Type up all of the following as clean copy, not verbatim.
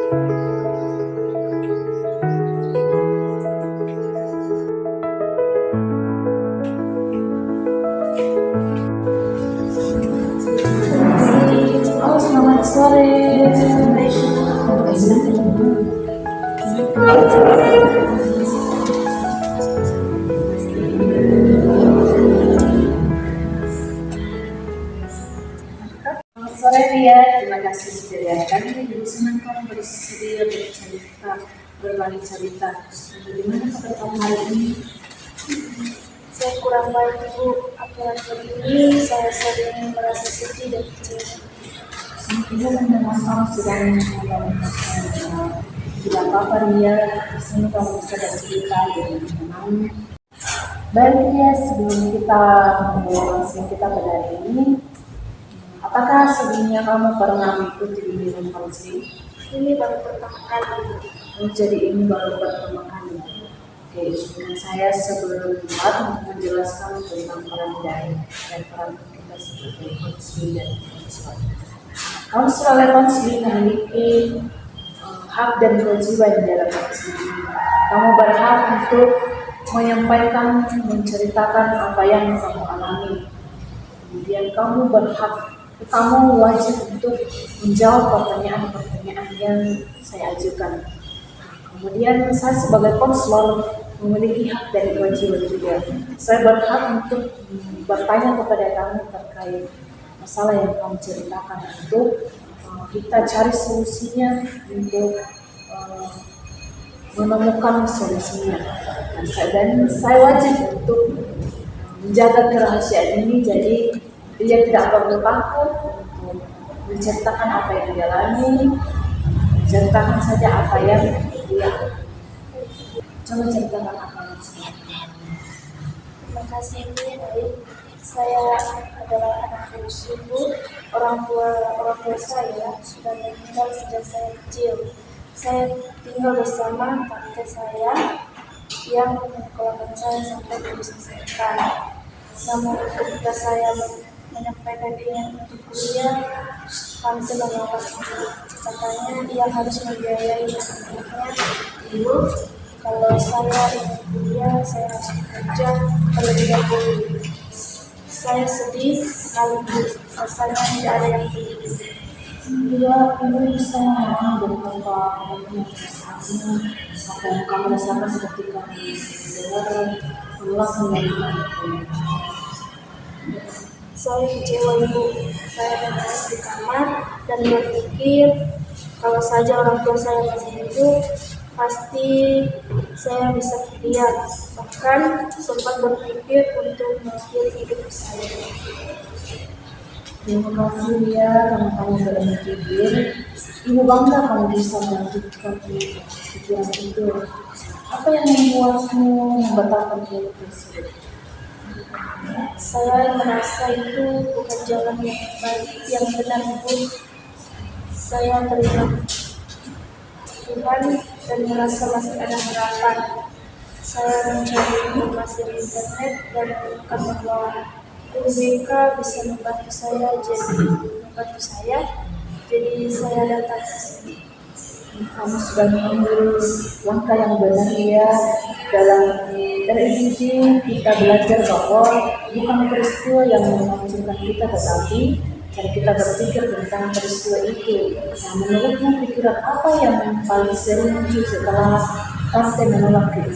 Halo, selamat sore. Selamat sore Ria, terima kasih sudah datang. Ibu senang kamu bersedia bercerita, berbagi cerita. Bagaimana kabar kamu hari ini? Saya kurang baik Bu, akhir-akhir ini saya sering merasa sedih dan kecewa. Ibu mendengar kamu sedang mengalami masalah. Tidak apa-apa Ria, di sini kamu bisa bercerita dengan tenang. Baik ya, sebelum kita memulai kita pada hari ini, apakah sebelumnya kamu pernah mengikuti bimbingan konseling? Ini baru pertama kali. Jadi ini baru pertama kali. Oke, dengan saya sebelum untuk menjelaskan tentang peran dan peran kita sebagai konseling dan konselor. Konselor dan konseling memiliki hak dan kewajiban dalam konseling. Kamu berhak untuk menyampaikan, menceritakan apa yang kamu alami. Kemudian kamu wajib untuk menjawab pertanyaan-pertanyaan yang saya ajukan. Kemudian saya sebagai konselor memiliki hak dan kewajiban juga. Saya berhak untuk bertanya kepada kamu terkait masalah yang kamu ceritakan untuk kita cari solusinya untuk menemukan solusinya. Dan saya wajib untuk menjaga kerahasiaan ini, jadi dia tidak perlu takut untuk menceritakan apa yang dia alami, ceritakan saja apa yang dia coba ceritakan apa yang dia. Terima kasih Bu. Baik, saya adalah anak bungsu Bu. Orang tua saya sudah meninggal sejak saya kecil. Saya tinggal bersama tante saya yang menyekolahkan saya sampai lulus SMA. Namun ketika saya menyampaikan ingin untuk kuliah, tante menolak. Katanya dia harus membiayai anaknya dulu. Kalau saya ingin kuliah, saya harus bekerja terlebih dahulu. Saya sedih sekali Bu, rasanya tidak ada yang peduli. Dia ini bisa memang beberapa misalnya apa yang kamu rasakan ketika mendengar penolakan dari kamu. Saya kecewa Ibu, saya menangis di kamar dan berpikir kalau saja orang tua saya masih hidup, pasti saya bisa kuliah. Bahkan sempat berpikir untuk mengakhiri hidup saya. Terima kasih ya karena kamu berpikir. Ibu bangga kamu bisa melanjutkan pikiran itu. Apa yang membuatmu membatalkan hidup tersebut? Saya merasa itu bukan jalan yang baik, yang benar Bu. Saya teringat Tuhan dan merasa masih ada harapan. Saya mencari informasi di internet dan menemukan bahwa UBK bisa membantu saya. Jadi saya datang ke sini. Kamu sudah mengambil langkah yang benar ya. Dalam RID kita belajar bahwa bukan peristiwa yang menghancurkan kita, tetapi cara kita berpikir tentang peristiwa itu. Nah, menurutmu pikiran apa yang paling sering muncul setelah tante menolak itu?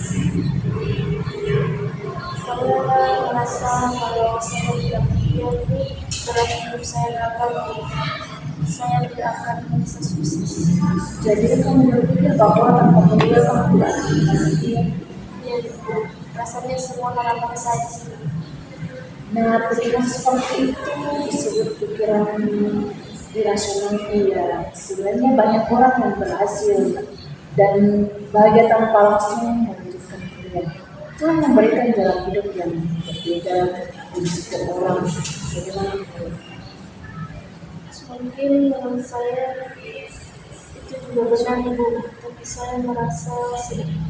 Saya merasa kalau saya tidak kuliah itu berarti hidup saya gagal. Saya tidak akan bisa sukses. Jadi kamu berpikir bahwa tanpa kuliah kamu tidak akan bisa kuliah. Ya, rasanya semua harapan saya. Nah, pikiran seperti itu disebut pikiran irasional ya. Sebenarnya banyak orang yang berhasil dan bahagia tanpa langsung melanjutkan kuliah. Tuhan memberikan jalan hidup yang berbeda bagi setiap orang. Bagaimana? Mungkin menurut saya itu juga benar Ibu, tapi saya merasa sedih.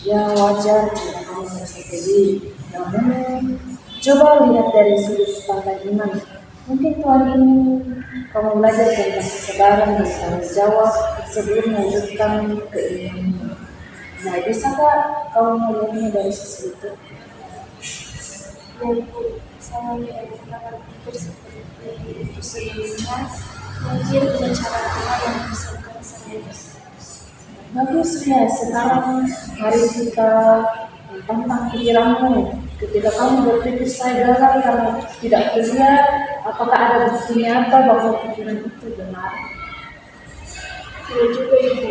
Ya wajar jika kamu merasa sedih. Namun coba lihat dari sudut pandang iman. Mungkin Tuhan ingin kamu belajar tentang kesabaran dan tanggung jawab sebelum mewujudkan keinginanmu. Nah, bisakah kamu melihatnya dari sisi itu? Ya Bu, saya tidak pernah berpikir seperti itu sebelumnya. Mungkin ada cara Tuhan yang menyelesaikan saya. Bagus ya, sekarang mari kita tentang pikiranmu. Ketika kamu berpikir saya gagal karena tidak kerja, apakah ada bukti nyata bahwa pikiran itu benar? Ya juga Ibu,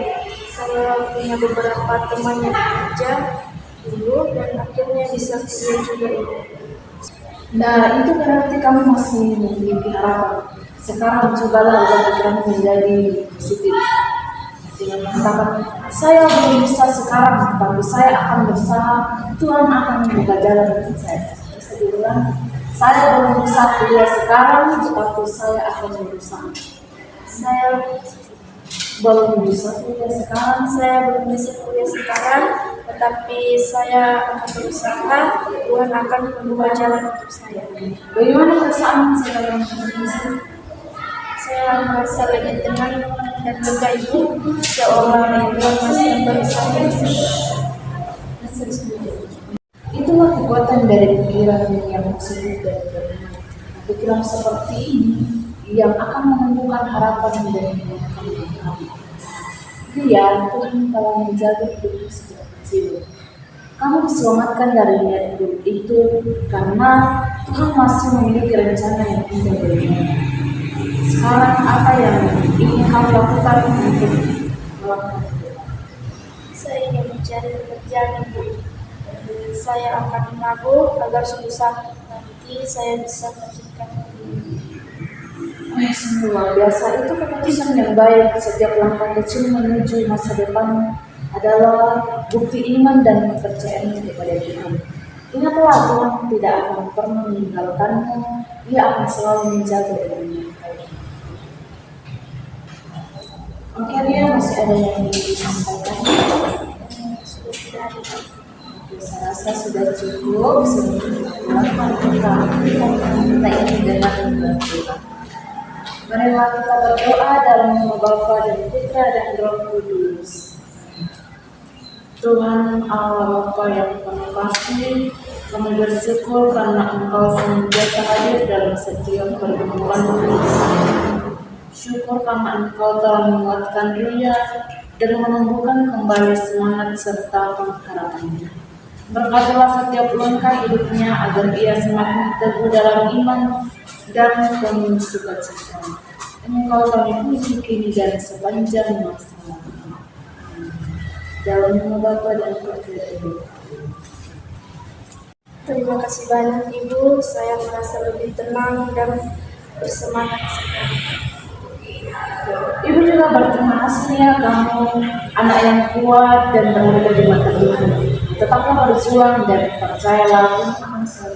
saya punya beberapa teman yang kerja dulu dan akhirnya bisa kuliah juga Ibu. Nah, itu berarti kamu masih memiliki harapan. Sekarang cobalah ubah pikiranmu menjadi positif. Dengan mengatakan, saya belum bisa sekarang, tapi saya akan berusaha. Tuhan akan membuka jalan untuk saya. Bisa diulang, saya belum bisa kuliah sekarang, tetapi saya akan berusaha. Saya Belum bisa kuliah sekarang, belum bisa kuliah sekarang, tetapi saya akan berusaha. Tuhan akan membuka jalan untuk saya. bagaimana perasaan sekarang ini? Saya merasa lebih tenang dan lega Ibu, seolah Tuhan masih memberi saya Itulah kekuatan dari pikiran yang positif dan benar. Pikiran seperti ini yang akan menumbuhkan harapan dan menguatkan kamu. Dia Tuhan telah menjaga hidupmu sejak kecil. Kamu diselamatkan dari niat buruk itu karena Tuhan masih memiliki rencana yang indah bagimu. Sekarang apa yang ingin kamu lakukan untuk melakukan itu? saya ingin mencari pekerjaan Ibu. Saya akan menabung agar suatu saat nanti saya bisa melanjutkan kuliah. Wah, sungguh luar biasa. Itu keputusan yang baik. Setiap langkah kecil menuju masa depan adalah bukti iman dan kepercayaan kepada Tuhan. Ingatlah, Tuhan tidak akan pernah meninggalkanmu. Dia akan selalu menjaga dirimu. Oke, dia masih ada yang ingin disampaikan. Sudah tidak ada. Oke, saya rasa sudah cukup. Sebelum kita ini dengan berdoa. Marilah kita berdoa dalam nama Bapa dan Putra dan Roh Kudus. Tuhan Allah Bapa yang penuh kasih, kami bersyukur karena Engkau senantiasa hadir dalam setiap pertemuan kami. Syukur karena Engkau telah menguatkan Ria dan menumbuhkan kembali semangat serta pengharapannya. Berkatilah setiap langkah hidupnya agar ia semakin teguh dalam iman dan penuh sukacita. Engkau kami puji kini dan sepanjang masa. Dalam nama Bapa dan Putra dan Roh Kudus. Terima kasih banyak Ibu, saya merasa lebih tenang dan bersemangat sekali. Ibu juga berterima kasih ya, kamu anak yang kuat dan berharga di mata Tuhan. Tetaplah berjuang dan percayalah Tuhan akan selalu